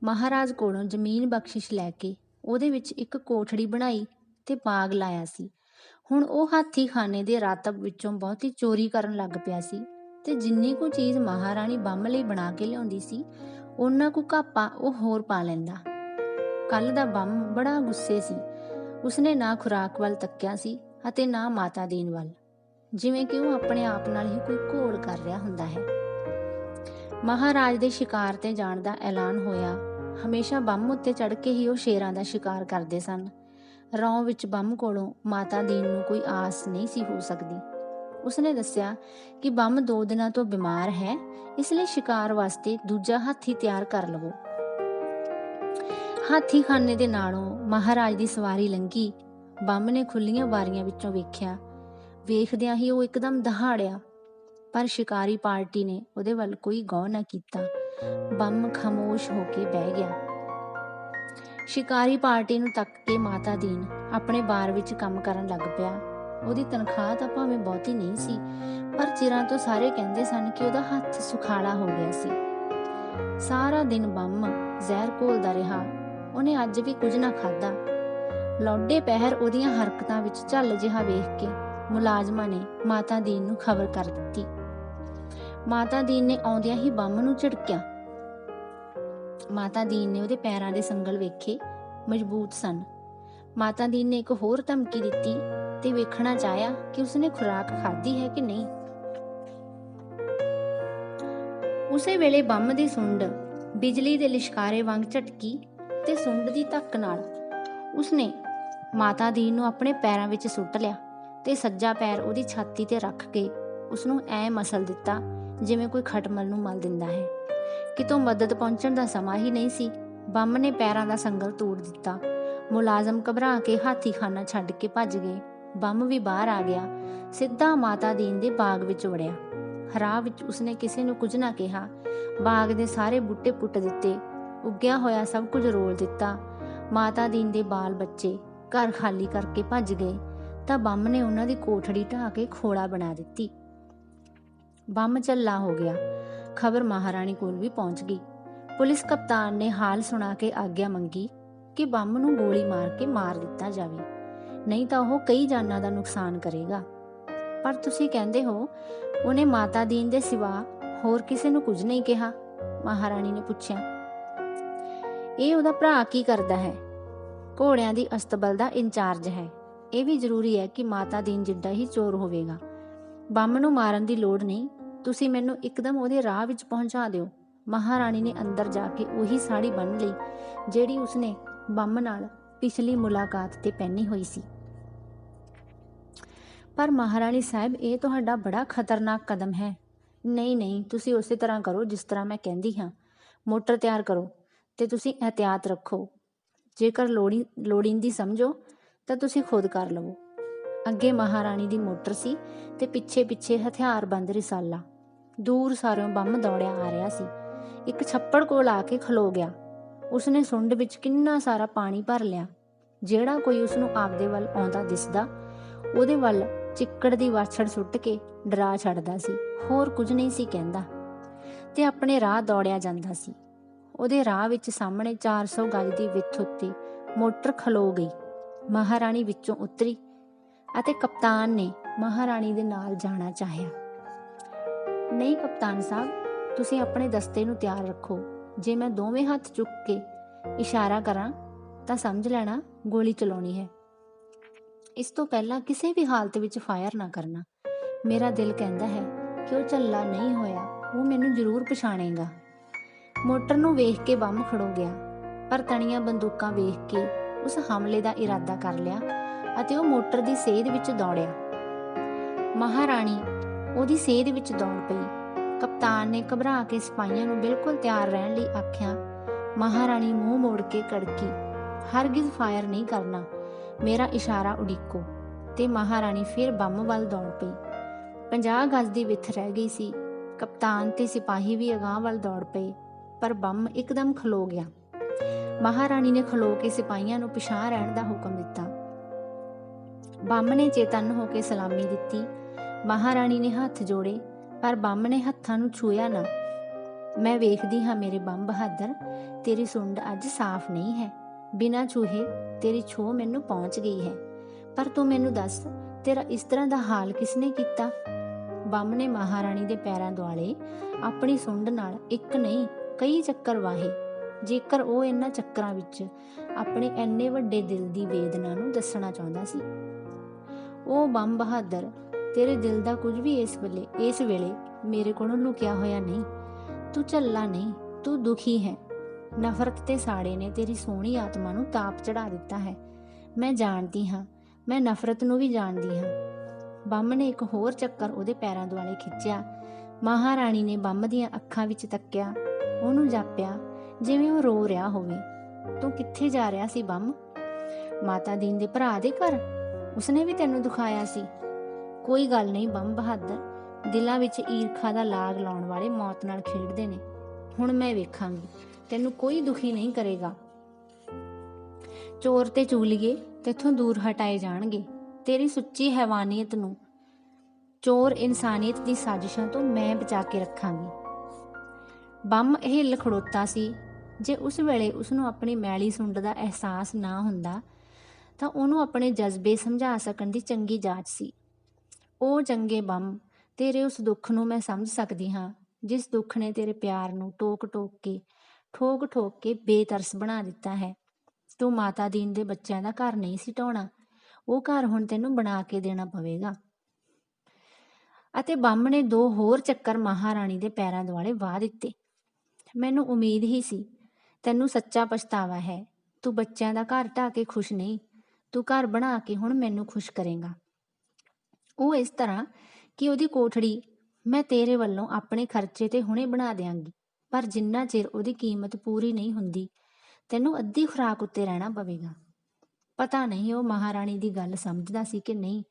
ਮਹਾਰਾਜ ਕੋਲੋਂ ਜ਼ਮੀਨ ਬਖਸ਼ਿਸ਼ ਲੈ ਕੇ ਉਹਦੇ ਵਿੱਚ ਇੱਕ ਕੋਠੜੀ ਬਣਾਈ ਤੇ ਬਾਗ ਲਾਇਆ ਸੀ। ਹੁਣ ਉਹ ਹਾਥੀ ਖਾਨੇ ਦੇ ਰਾਤਬ ਵਿੱਚੋਂ ਬਹੁਤੀ ਚੋਰੀ ਕਰਨ ਲੱਗ ਪਿਆ ਸੀ ਤੇ ਜਿੰਨੀ ਕੁ ਚੀਜ਼ ਮਹਾਰਾਣੀ ਬੰਮ ਲਈ ਬਣਾ ਕੇ ਲਿਆਉਂਦੀ ਸੀ ਉਹਨਾਂ ਕੁ ਘਾਪਾ ਉਹ ਹੋਰ ਪਾ ਲੈਂਦਾ। ਕੱਲ ਦਾ ਬੰਮ ਬੜਾ ਗੁੱਸੇ ਸੀ। ਉਸਨੇ ਨਾ ਖੁਰਾਕ ਵੱਲ ਤੱਕਿਆ ਸੀ ਅਤੇ ਨਾ ਮਾਤਾ ਦੀਨ ਵੱਲ, ਜਿਵੇਂ ਕਿ ਉਹ ਆਪਣੇ ਆਪ ਨਾਲ ਹੀ ਕੋਈ ਘੋਲ ਕਰ ਰਿਹਾ ਹੁੰਦਾ ਹੈ। ਮਹਾਰਾਜ ਦੇ ਸ਼ਿਕਾਰ ਤੇ ਜਾਣ ਦਾ ਐਲਾਨ ਹੋਇਆ। ਹਮੇਸ਼ਾ ਬੰਮ ਉੱਤੇ ਚੜ੍ਹ ਕੇ ਹੀ ਉਹ ਸ਼ੇਰਾਂ ਦਾ ਸ਼ਿਕਾਰ ਕਰਦੇ ਸਨ। ਰੌਂ ਵਿੱਚ ਬੰਮ ਕੋਲੋਂ ਮਾਤਾ ਦੀਨ ਨੂੰ ਕੋਈ ਆਸ ਨਹੀਂ ਸੀ ਹੋ ਸਕਦੀ। ਉਸਨੇ ਦੱਸਿਆ ਕਿ ਬੰਮ 2 ਦਿਨਾਂ ਤੋਂ ਬਿਮਾਰ ਹੈ, ਇਸ ਲਈ ਸ਼ਿਕਾਰ ਵਾਸਤੇ ਦੂਜਾ ਹਾਥੀ ਤਿਆਰ ਕਰ ਲਵੋ। ਹਾਥੀ ਖਾਨੇ ਦੇ ਨਾਲੋਂ ਮਹਾਰਾਜ ਦੀ ਸਵਾਰੀ ਲੰਘੀ। ਬੰਮ ਨੇ ਖੁੱਲੀਆਂ ਬਾਰੀਆਂ ਵਿੱਚੋਂ ਵੇਖਿਆ। ਵੇਖਦਿਆਂ ਹੀ ਉਹ ਇੱਕਦਮ ਦਹਾੜਿਆ, ਪਰ ਸ਼ਿਕਾਰੀ ਪਾਰਟੀ ਨੇ ਉਹਦੇ ਵੱਲ ਕੋਈ ਗੌਰ ਨਾ ਕੀਤਾ। ਬੰਮ ਖਾਮੋਸ਼ ਹੋ ਕੇ ਬਹਿ ਗਿਆ। ਸ਼ਿਕਾਰੀ ਪਾਰਟੀ ਨੂੰ ਤੱਕ ਕੇ ਮਾਤਾ ਦੀਨ ਆਪਣੇ ਬਾਰ ਵਿੱਚ ਕੰਮ ਕਰਨ ਲੱਗ ਪਿਆ। ਉਹਦੀ ਤਨਖਾਹ ਤਾਂ ਭਾਵੇਂ ਬਹੁਤੀ ਨਹੀਂ ਸੀ, ਪਰ ਚਿਰਾਂ ਤੋਂ ਸਾਰੇ ਕਹਿੰਦੇ ਸਨ ਕਿ ਉਹਦਾ ਹੱਥ ਸੁਖਾਲਾ ਹੋ ਗਿਆ ਸੀ। ਸਾਰਾ ਦਿਨ ਬੰਮ ਜ਼ਹਿਰ ਘੋਲਦਾ ਰਿਹਾ। ਉਹਨੇ ਅੱਜ ਵੀ ਕੁਝ ਨਾ ਖਾਧਾ। ਲੌਡੇ ਪਹਿਰ ਉਹਦੀਆਂ ਹਰਕਤਾਂ ਵਿੱਚ ਝੱਲ ਜਿਹਾ ਵੇਖ ਕੇ ਮੁਲਾਜ਼ਮਾਂ ਨੇ ਮਾਤਾ ਦੀਨ ਨੂੰ ਖਬਰ ਕਰ ਦਿੱਤੀ। ਮਾਤਾ ਦੀਨ ਨੇ ਆਉਂਦਿਆਂ ਹੀ ਬੰਮ ਨੂੰ ਝਿੜਕਿਆ। ਮਾਤਾ ਦੀਨ ਨੇ ਉਹਦੇ ਪੈਰਾਂ ਦੇ ਸੰਗਲ ਵੇਖੇ, ਮਜ਼ਬੂਤ ਸਨ। ਮਾਤਾ ਦੀਨ ਨੇ ਇੱਕ ਹੋਰ ਧਮਕੀ ਦਿੱਤੀ ਤੇ ਵੇਖਣਾ ਚਾਹਿਆ ਕਿ ਉਸਨੇ ਖੁਰਾਕ ਖਾਧੀ ਹੈ ਕਿ ਨਹੀਂ। ਉਸੇ ਵੇਲੇ ਬੰਮ ਦੀ ਸੁੰਡ ਬਿਜਲੀ ਦੇ ਲਿਸ਼ਕਾਰੇ ਵਾਂਗ ਝਟਕੀ ਤੇ ਸੁੰਡ ਦੀ ਧੱਕ ਨਾਲ ਉਸਨੇ ਮਾਤਾ ਦੀਨ ਨੂੰ ਆਪਣੇ ਪੈਰਾਂ ਵਿੱਚ ਸੁੱਟ ਲਿਆ ਤੇ ਸੱਜਾ ਪੈਰ ਉਹਦੀ ਛਾਤੀ ਤੇ ਰੱਖ ਕੇ ਉਸਨੂੰ ਐਂ ਮਸਲ ਦਿੱਤਾ ਜਿਵੇਂ ਕੋਈ ਖਟਮਲ ਨੂੰ ਮਲ ਦਿੰਦਾ ਹੈ। ਕਿਤੋਂ ਮਦਦ ਪਹੁੰਚਣ ਦਾ ਸਮਾਂ ਹੀ ਨਹੀਂ ਸੀ। ਬੰਮ ਨੇ ਪੈਰਾਂ ਦਾ ਸੰਗਲ ਤੋੜ ਦਿੱਤਾ। ਮੁਲਾਜ਼ਮ ਘਬਰਾ ਕੇ ਹਾਥੀ ਖਾਨਾ ਛੱਡ ਕੇ ਭੱਜ ਗਏ। ਬੰਮ ਵੀ ਬਾਹਰ ਆ ਗਿਆ, ਸਿੱਧਾ ਮਾਤਾ ਦੀਨ ਦੇ ਬਾਗ ਵਿੱਚ ਵੜਿਆ। ਰਾਹ ਵਿੱਚ ਉਸਨੇ ਕਿਸੇ ਨੂੰ ਕੁਝ ਨਾ ਕਿਹਾ। ਬਾਗ ਦੇ ਸਾਰੇ ਬੂਟੇ ਪੁੱਟ ਦਿੱਤੇ, ਉੱਗਿਆ ਹੋਇਆ ਸਭ ਕੁਝ ਰੋਲ ਦਿੱਤਾ। ਮਾਤਾ ਦੀਨ ਦੇ ਬਾਲ ਬੱਚੇ ਘਰ ਖਾਲੀ ਕਰਕੇ ਭੱਜ ਗਏ ਤਾਂ ਬੰਮ ਨੇ ਉਹਨਾਂ ਦੀ ਕੋਠੜੀ ਢਾਹ ਕੇ ਖੋਲਾ ਬਣਾ ਦਿੱਤੀ। ਬੰਮ ਝੱਲਾ ਹੋ ਗਿਆ। ਖਬਰ ਮਹਾਰਾਣੀ ਕੋਲ ਵੀ ਪਹੁੰਚ ਗਈ। ਪੁਲਿਸ ਕਪਤਾਨ ਨੇ ਹਾਲ ਸੁਣਾ ਕੇ ਆਗਿਆ ਮੰਗੀ ਕਿ ਬੰਮ ਨੂੰ ਗੋਲੀ ਮਾਰ ਕੇ ਮਾਰ ਦਿੱਤਾ ਜਾਵੇ, ਨਹੀਂ ਤਾਂ ਉਹ ਕਈ ਜਾਨਾਂ ਦਾ ਨੁਕਸਾਨ ਕਰੇਗਾ। ਪਰ ਤੁਸੀਂ ਕਹਿੰਦੇ ਹੋ ਉਹਨੇ ਮਾਤਾ ਦੀਨ ਦੇ ਸਿਵਾ ਹੋਰ ਕਿਸੇ ਨੂੰ ਕੁਝ ਨਹੀਂ ਕਿਹਾ? ਮਹਾਰਾਣੀ ਨੇ ਪੁੱਛਿਆ। ਇਹ ਉਹਦਾ ਭਰਾ ਕੀ ਕਰਦਾ ਹੈ? ਘੋੜਿਆਂ ਦੀ ਅਸਤਬਲ ਦਾ ਇੰਚਾਰਜ ਹੈ। ਇਹ ਵੀ ਜ਼ਰੂਰੀ ਹੈ ਕਿ ਮਾਤਾ ਦੀਨ ਜਿੱਡਾ ਹੀ ਚੋਰ ਹੋਵੇਗਾ। ਬੰਮ ਨੂੰ ਮਾਰਨ ਦੀ ਲੋੜ ਨਹੀਂ, ਤੁਸੀਂ ਮੈਨੂੰ ਇੱਕਦਮ ਉਹਦੇ ਰਾਹ ਵਿੱਚ ਪਹੁੰਚਾ ਦਿਓ। ਮਹਾਰਾਣੀ ਨੇ ਅੰਦਰ ਜਾ ਕੇ ਉਹੀ ਸਾੜੀ ਬੰਨ੍ਹ ਲਈ ਜਿਹੜੀ ਉਸਨੇ ਬੰਮ ਨਾਲ ਪਿਛਲੀ ਮੁਲਾਕਾਤ ਤੇ ਪਹਿਨੀ ਹੋਈ ਸੀ। ਪਰ ਮਹਾਰਾਣੀ ਸਾਹਿਬ, ਇਹ ਤੁਹਾਡਾ ਬੜਾ ਖਤਰਨਾਕ ਕਦਮ ਹੈ। ਨਹੀਂ, ਤੁਸੀਂ ਉਸੇ ਤਰ੍ਹਾਂ ਕਰੋ ਜਿਸ ਤਰ੍ਹਾਂ ਮੈਂ ਕਹਿੰਦੀ ਹਾਂ। ਮੋਟਰ ਤਿਆਰ ਕਰੋ ਤੇ ਤੁਸੀਂ ਇਹਤਿਆਤ ਰੱਖੋ। ਜੇਕਰ ਲੋੜੀਂਦੀ ਸਮਝੋ ਤਾਂ ਤੁਸੀਂ ਖੁਦ ਕਰ ਲਵੋ। ਅੱਗੇ ਮਹਾਰਾਣੀ ਦੀ ਮੋਟਰ ਸੀ ਤੇ ਪਿੱਛੇ ਹਥਿਆਰਬੰਦ ਰਿਸਾਲਾ। ਦੂਰ ਸਾਰਿਓਂ ਬੰਮ ਦੌੜਿਆ ਆ ਰਿਹਾ ਸੀ। ਇੱਕ ਛੱਪੜ ਕੋਲ ਆ ਕੇ ਖਲੋ ਗਿਆ। ਉਸਨੇ ਸੁੰਡ ਵਿੱਚ ਕਿੰਨਾ ਸਾਰਾ ਪਾਣੀ ਭਰ ਲਿਆ। ਜਿਹੜਾ ਕੋਈ ਉਸਨੂੰ ਆਪਦੇ ਵੱਲ ਆਉਂਦਾ ਦਿਸਦਾ ਉਹਦੇ ਵੱਲ ਚਿੱਕੜ ਦੀ ਵਾਛੜ ਸੁੱਟ ਕੇ ਡਰਾ ਛੱਡਦਾ ਸੀ। ਹੋਰ ਕੁਝ ਨਹੀਂ ਸੀ ਕਹਿੰਦਾ ਤੇ ਆਪਣੇ ਰਾਹ ਦੌੜਿਆ ਜਾਂਦਾ ਸੀ। ਉਹਦੇ ਰਾਹ ਵਿੱਚ ਸਾਹਮਣੇ 400 ਗਜ ਦੀ ਵਿੱਥ ਉੱਤੇ ਮੋਟਰ ਖਲੋ ਗਈ। ਮਹਾਰਾਣੀ ਵਿੱਚੋਂ ਉਤਰੀ ਅਤੇ ਕਪਤਾਨ ਨੇ ਮਹਾਰਾਣੀ ਦੇ ਨਾਲ ਜਾਣਾ ਚਾਹਿਆ। ਨਹੀਂ ਕਪਤਾਨ ਸਾਹਿਬ, ਤੁਸੀਂ ਆਪਣੇ ਦਸਤੇ ਨੂੰ ਤਿਆਰ ਰੱਖੋ। ਜੇ ਮੈਂ ਦੋਵੇਂ ਹੱਥ ਚੁੱਕ ਕੇ ਇਸ਼ਾਰਾ ਕਰਾਂ ਤਾਂ ਸਮਝ ਲੈਣਾ ਗੋਲੀ ਚਲਾਉਣੀ ਹੈ। ਇਸ ਤੋਂ ਪਹਿਲਾਂ ਕਿਸੇ ਵੀ ਹਾਲਤ ਵਿੱਚ ਫਾਇਰ ਨਾ ਕਰਨਾ। ਮੇਰਾ ਦਿਲ ਕਹਿੰਦਾ ਹੈ ਕਿ ਉਹ ਝੱਲਾ ਨਹੀਂ ਹੋਇਆ, ਉਹ ਮੈਨੂੰ ਜ਼ਰੂਰ ਪਛਾਣੇਗਾ। ਮੋਟਰ ਨੂੰ ਵੇਖ ਕੇ ਬੰਮ ਖੜੋ ਗਿਆ, ਪਰ ਤਣੀਆਂ ਬੰਦੂਕਾਂ ਵੇਖ ਕੇ ਉਸ ਹਮਲੇ ਦਾ ਇਰਾਦਾ ਕਰ ਲਿਆ ਅਤੇ ਉਹ ਮੋਟਰ ਦੀ ਸੇਧ ਵਿੱਚ ਦੌੜਿਆ। ਮਹਾਰਾਣੀ ਉਹਦੀ ਸੇਧ ਵਿੱਚ ਦੌੜ ਪਈ। ਕਪਤਾਨ ਨੇ ਘਬਰਾ ਕੇ ਸਿਪਾਹੀਆਂ ਨੂੰ ਬਿਲਕੁਲ ਤਿਆਰ ਰਹਿਣ ਲਈ ਆਖਿਆ। ਮਹਾਰਾਣੀ ਮੂੰਹ ਮੋੜ ਕੇ ਕੜਕੀ, ਹਰਗਿਜ਼ ਫਾਇਰ ਨਹੀਂ ਕਰਨਾ, ਮੇਰਾ ਇਸ਼ਾਰਾ ਉਡੀਕੋ। ਤੇ ਮਹਾਰਾਣੀ ਫਿਰ ਬੰਮ ਵੱਲ ਦੌੜ ਪਈ। 50 ਗਜ਼ ਦੀ ਵਿੱਥ ਰਹਿ ਗਈ ਸੀ। ਕਪਤਾਨ ਤੇ ਸਿਪਾਹੀ ਵੀ ਅਗਾਂਹ ਵੱਲ ਦੌੜ ਪਏ, ਪਰ ਬੰਮ ਇੱਕਦਮ ਖਲੋ ਗਿਆ। ਮਹਾਰਾਣੀ ਨੇ ਖਲੋ ਕੇ ਸਿਪਾਹੀਆਂ ਨੂੰ ਪਿਛਾਂਹ ਰਹਿਣ ਦਾ ਹੁਕਮ ਦਿੱਤਾ। ਬੰਮ ਨੇ ਚੇਤੰਨ ਹੋ ਕੇ ਸਲਾਮੀ ਦਿੱਤੀ। ਮਹਾਰਾਣੀ ਨੇ ਹੱਥ ਜੋੜੇ, ਪਰ ਬੰਮ ਨੇ ਹੱਥਾਂ ਨੂੰ ਛੂਹਿਆ ਨਾ। ਮੈਂ ਵੇਖਦੀ ਹਾਂ ਮੇਰੇ ਬੰਮ ਬਹਾਦਰ, ਤੇਰੀ ਸੁੰਡ ਅੱਜ ਸਾਫ਼ ਨਹੀਂ ਹੈ। ਬਿਨਾਂ ਛੂਹੇ ਤੇਰੀ ਛੋਹ ਮੈਨੂੰ ਪਹੁੰਚ ਗਈ ਹੈ। ਪਰ ਤੂੰ ਮੈਨੂੰ ਦੱਸ, ਤੇਰਾ ਇਸ ਤਰ੍ਹਾਂ ਦਾ ਹਾਲ ਕਿਸਨੇ ਕੀਤਾ? ਬੰਮ ਨੇ ਮਹਾਰਾਣੀ ਦੇ ਪੈਰਾਂ ਦੁਆਲੇ ਆਪਣੀ ਸੁੰਡ ਨਾਲ ਇੱਕ ਨਹੀਂ ਕਈ ਚੱਕਰ ਵਾਹੇ। ਜੇਕਰ ਉਹ ਇਹਨਾਂ ਚੱਕਰਾਂ ਵਿੱਚ ਆਪਣੇ ਇੰਨੇ ਵੱਡੇ ਦਿਲ ਦੀ ਵੇਦਨਾ ਨੂੰ ਦੱਸਣਾ ਚਾਹੁੰਦਾ ਸੀ। ਉਹ ਬੰਮ ਬਹਾਦਰ, ਤੇਰੇ ਦਿਲ ਦਾ ਕੁਝ ਵੀ ਇਸ ਵੇਲੇ ਮੇਰੇ ਕੋਲੋਂ ਲੁਕਿਆ ਹੋਇਆ ਨਹੀਂ। ਤੂੰ ਝੱਲਾ ਨਹੀਂ, ਤੂੰ ਦੁਖੀ ਹੈ। ਨਫ਼ਰਤ ਤੇ ਸਾੜੇ ਨੇ ਤੇਰੀ ਸੋਹਣੀ ਆਤਮਾ ਨੂੰ ਤਾਪ ਚੜਾ ਦਿੱਤਾ ਹੈ। ਮੈਂ ਜਾਣਦੀ ਹਾਂ, ਮੈਂ ਨਫ਼ਰਤ ਨੂੰ ਵੀ ਜਾਣਦੀ ਹਾਂ। ਬੰਮ ਨੇ ਇੱਕ ਹੋਰ ਚੱਕਰ ਉਹਦੇ ਪੈਰਾਂ ਦੁਆਲੇ ਖਿੱਚਿਆ। ਮਹਾਰਾਣੀ ਨੇ ਬੰਮ ਦੀਆਂ ਅੱਖਾਂ ਵਿੱਚ ਤੱਕਿਆ, ਉਹਨੂੰ ਜਾਪਿਆ ਜਿਵੇਂ ਉਹ ਰੋ ਰਿਹਾ ਹੋਵੇ। ਤੂੰ ਕਿੱਥੇ ਜਾ ਰਿਹਾ ਸੀ ਬੰਮ? ਮਾਤਾ ਦੀਨ ਦੇ ਭਰਾ ਦੇ ਘਰ? ਉਸਨੇ ਵੀ ਤੈਨੂੰ ਦੁਖਾਇਆ ਸੀ? ਕੋਈ ਗੱਲ ਨਹੀਂ ਬੰਮ ਬਹਾਦਰ, ਦਿਲਾਂ ਵਿੱਚ ਈਰਖਾ ਦਾ ਲਾਗ ਲਾਉਣ ਵਾਲੇ ਮੌਤ ਨਾਲ ਖੇਡਦੇ ਨੇ। ਹੁਣ ਮੈਂ ਵੇਖਾਂਗੀ, ਤੈਨੂੰ ਕੋਈ ਦੁਖੀ ਨਹੀਂ ਕਰੇਗਾ। ਚੋਰ ਤੇ ਚੂਲੀਏ ਤੇਥੋਂ ਦੂਰ ਹਟਾਏ ਜਾਣਗੇ। ਤੇਰੀ ਸੁੱਚੀ ਹੈਵਾਨੀਅਤ ਨੂੰ ਚੋਰ ਇਨਸਾਨੀਅਤ ਦੀ ਸਾਜ਼ਿਸ਼ਾਂ ਤੋਂ ਮੈਂ ਬਚਾ ਕੇ ਰੱਖਾਂਗੀ। ਬੰਮ ਇਹ ਲਖੜੋਤਾ ਸੀ। ਜੇ ਉਸ ਵੇਲੇ ਉਸਨੂੰ ਆਪਣੀ ਮੈਲੀ ਸੁੰਡ ਦਾ ਅਹਿਸਾਸ ਨਾ ਹੁੰਦਾ ਤਾਂ ਉਹਨੂੰ ਆਪਣੇ ਜਜ਼ਬੇ ਸਮਝਾ ਸਕਣ ਦੀ ਚੰਗੀ ਜਾਚ ਸੀ। ਉਹ ਚੰਗੇ ਬੰਮ, ਤੇਰੇ ਉਸ ਦੁੱਖ ਨੂੰ ਮੈਂ ਸਮਝ ਸਕਦੀ ਹਾਂ ਜਿਸ ਦੁੱਖ ਨੇ ਤੇਰੇ ਪਿਆਰ ਨੂੰ ਠੋਕ ਠੋਕ ਕੇ ਬੇਤਰਸ ਬਣਾ ਦਿੱਤਾ ਹੈ। ਤੂੰ ਮਾਤਾ ਦੀਨ ਦੇ ਬੱਚਿਆਂ ਦਾ ਘਰ ਨਹੀਂ ਸੀ ਢਾਉਣਾ, ਉਹ ਘਰ ਹੁਣ ਤੈਨੂੰ ਬਣਾ ਕੇ ਦੇਣਾ ਪਵੇਗਾ। ਅਤੇ ਬੰਮ ਨੇ 2 ਹੋਰ ਚੱਕਰ ਮਹਾਰਾਣੀ ਦੇ ਪੈਰਾਂ ਦੁਆਲੇ ਵਾਹ ਦਿੱਤੇ। ਮੈਨੂੰ ਉਮੀਦ ਹੀ ਸੀ, ਤੈਨੂੰ ਸੱਚਾ ਪਛਤਾਵਾ ਹੈ। ਤੂੰ ਬੱਚਿਆਂ ਦਾ ਘਰ ਢਾਹ ਕੇ ਖੁਸ਼ ਨਹੀਂ, ਤੂੰ ਘਰ ਬਣਾ ਕੇ ਹੁਣ ਮੈਨੂੰ ਖੁਸ਼ ਕਰੇਂਗਾ। ਉਹ ਇਸ ਤਰ੍ਹਾਂ ਕਿ ਉਹਦੀ ਕੋਠੜੀ ਮੈਂ ਤੇਰੇ ਵੱਲੋਂ ਆਪਣੇ ਖਰਚੇ ਤੇ ਹੁਣੇ ਬਣਾ ਦਿਆਂਗੀ, ਪਰ ਜਿੰਨਾ ਚਿਰ ਉਹਦੀ ਕੀਮਤ ਪੂਰੀ ਨਹੀਂ ਹੁੰਦੀ ਤੈਨੂੰ ਅੱਧੀ ਖੁਰਾਕ ਉੱਤੇ ਰਹਿਣਾ ਪਵੇਗਾ। ਪਤਾ ਨਹੀਂ ਉਹ ਮਹਾਰਾਣੀ ਦੀ ਗੱਲ ਸਮਝਦਾ ਸੀ ਕਿ ਨਹੀਂ।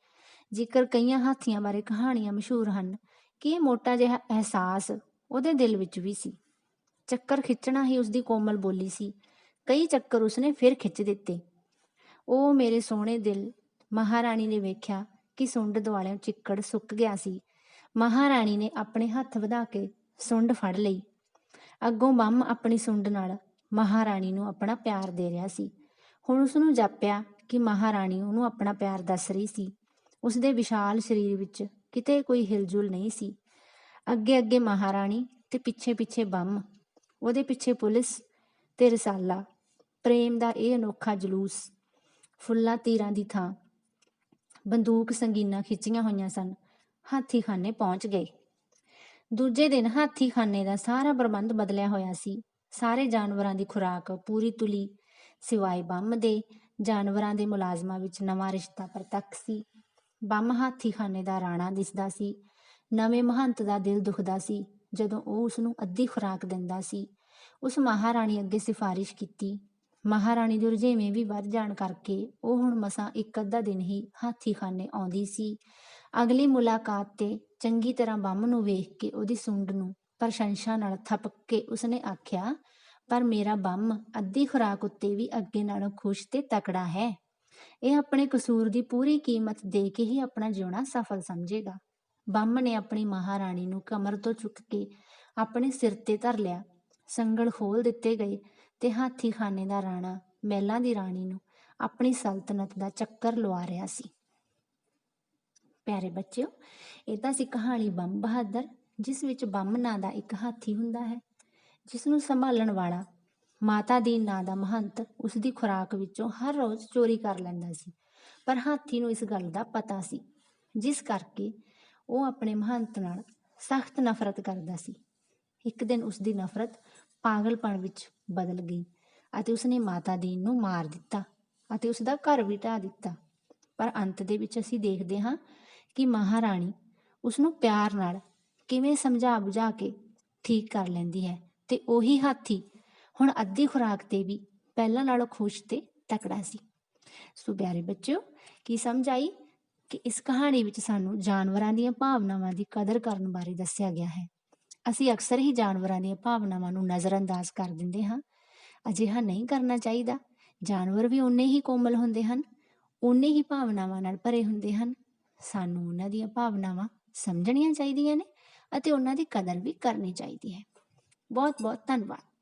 ਜੇਕਰ ਕਈਆਂ ਹਾਥੀਆਂ ਬਾਰੇ ਕਹਾਣੀਆਂ ਮਸ਼ਹੂਰ ਹਨ ਕਿ ਇਹ ਮੋਟਾ ਜਿਹਾ ਅਹਿਸਾਸ ਉਹਦੇ ਦਿਲ ਵਿੱਚ ਵੀ ਸੀ। ਚੱਕਰ ਖਿੱਚਣਾ ਹੀ ਉਸਦੀ ਕੋਮਲ ਬੋਲੀ ਸੀ। ਕਈ ਚੱਕਰ ਉਸਨੇ ਫਿਰ ਖਿੱਚ ਦਿੱਤੇ। ਉਹ ਮੇਰੇ ਸੋਹਣੇ ਦਿਲ, ਮਹਾਰਾਣੀ ਨੇ ਵੇਖਿਆ ਕਿ ਸੁੰਡ ਦੁਆਲਿਓਂ ਚਿੱਕੜ ਸੁੱਕ ਗਿਆ ਸੀ। ਮਹਾਰਾਣੀ ਨੇ ਆਪਣੇ ਹੱਥ ਵਧਾ ਕੇ ਸੁੰਡ ਫੜ ਲਈ। ਅੱਗੋਂ ਬੰਮ ਆਪਣੀ ਸੁੰਡ ਨਾਲ ਮਹਾਰਾਣੀ ਨੂੰ ਆਪਣਾ ਪਿਆਰ ਦੇ ਰਿਹਾ ਸੀ। ਹੁਣ ਉਸਨੂੰ ਜਾਪਿਆ ਕਿ ਮਹਾਰਾਣੀ ਉਹਨੂੰ ਆਪਣਾ ਪਿਆਰ ਦੱਸ ਰਹੀ ਸੀ। ਉਸਦੇ ਵਿਸ਼ਾਲ ਸਰੀਰ ਵਿੱਚ ਕਿਤੇ ਕੋਈ ਹਿਲਜੁਲ ਨਹੀਂ ਸੀ। ਅੱਗੇ ਅੱਗੇ ਮਹਾਰਾਣੀ ਤੇ ਪਿੱਛੇ ਪਿੱਛੇ ਬੰਮ, ਉਹਦੇ ਪਿੱਛੇ ਪੁਲਿਸ ਤੇ ਰਸਾਲਾ। ਪ੍ਰੇਮ ਦਾ ਇਹ ਅਨੋਖਾ ਜਲੂਸ। ਫੁੱਲਾਂ ਤੀਰਾਂ ਦੀ ਥਾਂ ਬੰਦੂਕ ਸੰਗੀਨਾਂ ਖਿੱਚੀਆਂ ਹੋਈਆਂ ਸਨ। ਹਾਥੀਖਾਨੇ ਪਹੁੰਚ ਗਏ। ਦੂਜੇ ਦਿਨ ਹਾਥੀਖਾਨੇ ਦਾ ਸਾਰਾ ਪ੍ਰਬੰਧ ਬਦਲਿਆ ਹੋਇਆ ਸੀ। ਸਾਰੇ ਜਾਨਵਰਾਂ ਦੀ ਖੁਰਾਕ ਪੂਰੀ ਤੁਲੀ, ਸਿਵਾਏ ਬੰਮ ਦੇ। ਜਾਨਵਰਾਂ ਦੇ ਮੁਲਾਜ਼ਮਾਂ ਵਿੱਚ ਨਵਾਂ ਰਿਸ਼ਤਾ ਪ੍ਰਤੱਖ ਸੀ। ਬੰਮ ਹਾਥੀਖਾਨੇ ਦਾ ਰਾਣਾ ਦਿਸਦਾ ਸੀ। ਨਵੇਂ ਮਹੰਤ ਦਾ ਦਿਲ ਦੁਖਦਾ ਸੀ ਜਦੋਂ ਉਹ ਉਸਨੂੰ ਅੱਧੀ ਖੁਰਾਕ ਦਿੰਦਾ ਸੀ। ਉਸ ਮਹਾਰਾਣੀ ਅੱਗੇ ਸਿਫਾਰਿਸ਼ ਕੀਤੀ। ਮਹਾਰਾਣੀ ਦੇ ਰੁਝੇਵੇਂ ਵੀ ਵੱਧ ਜਾਣ ਕਰਕੇ ਉਹ ਹੁਣ ਮਸਾਂ ਇੱਕ ਅੱਧਾ ਦਿਨ ਹੀ ਹਾਥੀਖਾਨੇ ਆਉਂਦੀ ਸੀ। ਅਗਲੀ ਮੁਲਾਕਾਤ ਤੇ ਚੰਗੀ ਤਰ੍ਹਾਂ ਬੰਮ ਨੂੰ ਵੇਖ ਕੇ ਉਹਦੀ ਸੁੰਡ ਨੂੰ ਪ੍ਰਸ਼ੰਸਾ ਨਾਲ ਥਪਕ ਕੇ ਉਸਨੇ ਆਖਿਆ, ਪਰ ਮੇਰਾ ਬੰਮ ਅੱਧੀ ਖੁਰਾਕ ਉੱਤੇ ਵੀ ਅੱਗੇ ਨਾਲੋਂ ਖੁਸ਼ ਤੇ ਤਕੜਾ ਹੈ। ਇਹ ਆਪਣੇ ਕਸੂਰ ਦੀ ਪੂਰੀ ਕੀਮਤ ਦੇ ਕੇ ਹੀ ਆਪਣਾ ਜਿਉਣਾ ਸਫਲ ਸਮਝੇਗਾ। ਬੰਮ ਨੇ ਆਪਣੀ ਮਹਾਰਾਣੀ ਨੂੰ ਕਮਰ ਤੋਂ ਚੁੱਕ ਕੇ ਆਪਣੇ ਸਿਰ ਤੇ ਧਰ ਲਿਆ। ਸੰਗਲ ਖੋਲ ਦਿੱਤੇ ਗਏ ਤੇ ਹਾਥੀਖਾਨੇ ਦਾ ਰਾਣਾ ਮਹਿਲਾਂ ਦੀ ਰਾਣੀ ਨੂੰ ਆਪਣੀ ਸਲਤਨਤ ਦਾ ਚੱਕਰ ਲਵਾ ਰਿਹਾ ਸੀ। ਪਿਆਰੇ ਬੱਚਿਓ, ਇਹ ਤਾਂ ਸੀ ਕਹਾਣੀ ਬੰਮ ਬਹਾਦਰ, ਜਿਸ ਵਿੱਚ ਬੰਮ ਨਾਂ ਦਾ ਇੱਕ ਹਾਥੀ ਹੁੰਦਾ ਹੈ, ਜਿਸ ਨੂੰ ਸੰਭਾਲਣ ਵਾਲਾ ਮਾਤਾ ਦੀਨ ਨਾਂ ਦਾ ਮਹੰਤ ਉਸਦੀ ਖੁਰਾਕ ਵਿੱਚੋਂ ਹਰ ਰੋਜ਼ ਚੋਰੀ ਕਰ ਲੈਂਦਾ ਸੀ। ਪਰ ਹਾਥੀ ਨੂੰ ਇਸ ਗੱਲ ਦਾ ਪਤਾ ਸੀ, ਜਿਸ ਕਰਕੇ ਉਹ ਆਪਣੇ ਮਹੰਤ ਨਾਲ ਸਖਤ ਨਫ਼ਰਤ ਕਰਦਾ ਸੀ। ਇੱਕ ਦਿਨ ਉਸਦੀ ਨਫ਼ਰਤ ਪਾਗਲਪਣ ਵਿੱਚ ਬਦਲ ਗਈ ਅਤੇ ਉਸਨੇ ਮਾਤਾ ਦੀਨ ਨੂੰ ਮਾਰ ਦਿੱਤਾ ਅਤੇ ਉਸਦਾ ਘਰ ਵੀ ਢਾਹ ਦਿੱਤਾ। ਪਰ ਅੰਤ ਦੇ ਵਿੱਚ ਅਸੀਂ ਦੇਖਦੇ ਹਾਂ ਕਿ ਮਹਾਰਾਣੀ ਉਸਨੂੰ ਪਿਆਰ ਨਾਲ ਕਿਵੇਂ ਸਮਝਾ ਬੁਝਾ ਕੇ ਠੀਕ ਕਰ ਲੈਂਦੀ ਹੈ ਤੇ ਉਹੀ ਹਾਥੀ ਹੁਣ ਅੱਧੀ ਖੁਰਾਕ ਤੇ ਵੀ ਪਹਿਲਾਂ ਨਾਲੋਂ ਖੁਸ਼ ਤੇ ਤਕੜਾ ਸੀ। ਸੋ ਪਿਆਰੇ ਬੱਚਿਓ, ਕੀ ਸਮਝ ਆਈ ਕਿ ਇਸ ਕਹਾਣੀ ਵਿੱਚ ਸਾਨੂੰ ਜਾਨਵਰਾਂ ਦੀਆਂ ਭਾਵਨਾਵਾਂ ਦੀ ਕਦਰ ਕਰਨ ਬਾਰੇ ਦੱਸਿਆ ਗਿਆ ਹੈ। ਅਸੀਂ ਅਕਸਰ ਹੀ ਜਾਨਵਰਾਂ ਦੀਆਂ ਭਾਵਨਾਵਾਂ ਨੂੰ ਨਜ਼ਰਅੰਦਾਜ਼ ਕਰ ਦਿੰਦੇ ਹਾਂ। ਅਜਿਹਾ ਨਹੀਂ ਕਰਨਾ ਚਾਹੀਦਾ। ਜਾਨਵਰ ਵੀ ਓਨੇ ਹੀ ਕੋਮਲ ਹੁੰਦੇ ਹਨ, ਓਨੇ ਹੀ ਭਾਵਨਾਵਾਂ ਨਾਲ ਭਰੇ ਹੁੰਦੇ ਹਨ। ਸਾਨੂੰ ਉਹਨਾਂ ਦੀਆਂ ਭਾਵਨਾਵਾਂ ਸਮਝਣੀਆਂ ਚਾਹੀਦੀਆਂ ਨੇ ਅਤੇ ਉਹਨਾਂ ਦੀ ਕਦਰ ਵੀ ਕਰਨੀ ਚਾਹੀਦੀ ਹੈ। ਬਹੁਤ ਬਹੁਤ ਧੰਨਵਾਦ।